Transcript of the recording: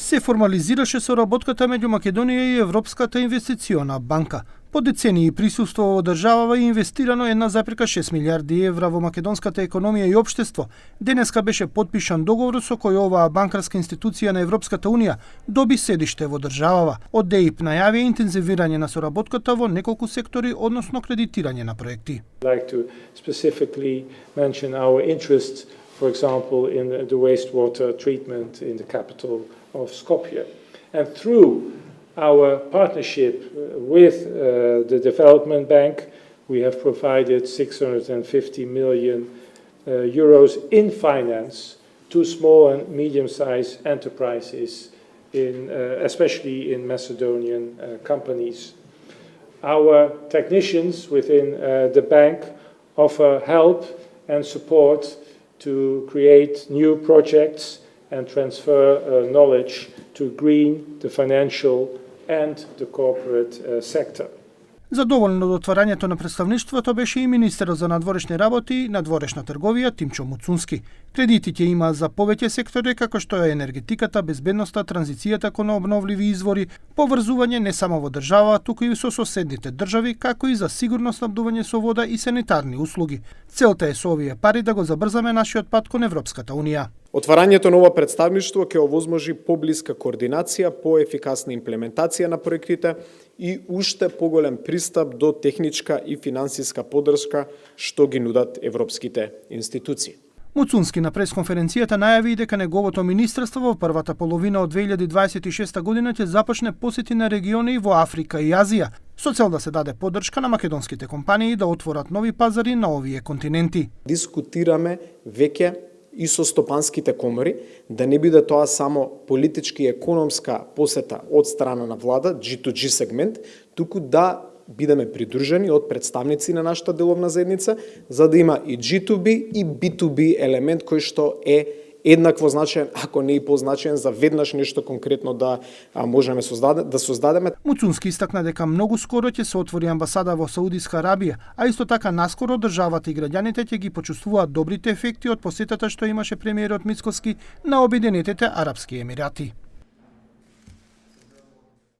Се формализираше соработката меѓу Македонија и Европската инвестициона банка. По децении присуство во државава и инвестирано 1,6 милиарди евра во македонската економија и општество. Денеска беше потпишан договор со кој оваа банкарска институција на Европската унија доби седиште во државава. Од ДЕИП најави интензивирање на соработката во неколку сектори, односно кредитирање на проекти. Like to specifically mention our interest, for example, in the wastewater treatment in the capital of Skopje. And through our partnership with the Development Bank, we have provided 650 million euros in finance to small and medium-sized enterprises, especially in Macedonian companies. Our technicians within the bank offer help and support to create new projects and transfer knowledge to green the financial and the corporate sector. Задоволен од отварањето на представништвото беше и министерот за надворешни работи и надворешна трговија Тимчо Муцунски. Кредитите има за повеќе сектори како што е енергетиката, безбедноста, транзицијата кон обновливи извори, поврзување не само во држава, туку и со соседните држави, како и за сигурно снабдување со вода и санитарни услуги. Целта е со овие пари да го забрзаме нашиот пат кон Европската унија. Отварањето на ова представништво ќе овозможи поблиска координација, поефикасна имплементација на проектите и уште поголем пристап до техничка и финансиска поддршка што ги нудат европските институции. Муцунски на пресконференцијата најави дека неговото министерство во првата половина од 2026 година ќе започне посети на региони во Африка и Азија, со цел да се даде поддршка на македонските компании да отворат нови пазари на овие континенти. Дискутираме веќе и со стопанските комори, да не биде тоа само политички и економска посета од страна на влада, G2G сегмент, туку да бидеме придружени од представници на нашата деловна заедница, за да има и G2B и B2B елемент кој што е еднакво значаен, ако не и позначаен, за веднаш нешто конкретно да можеме да создадеме. Муцунски истакна дека многу скоро ќе се отвори амбасада во Саудиска Арабија, а исто така наскоро државата и граѓаните ќе ги почувствуваат добрите ефекти од посетата што имаше премиерот Мицкоски на Обединетите Арапски Емирати.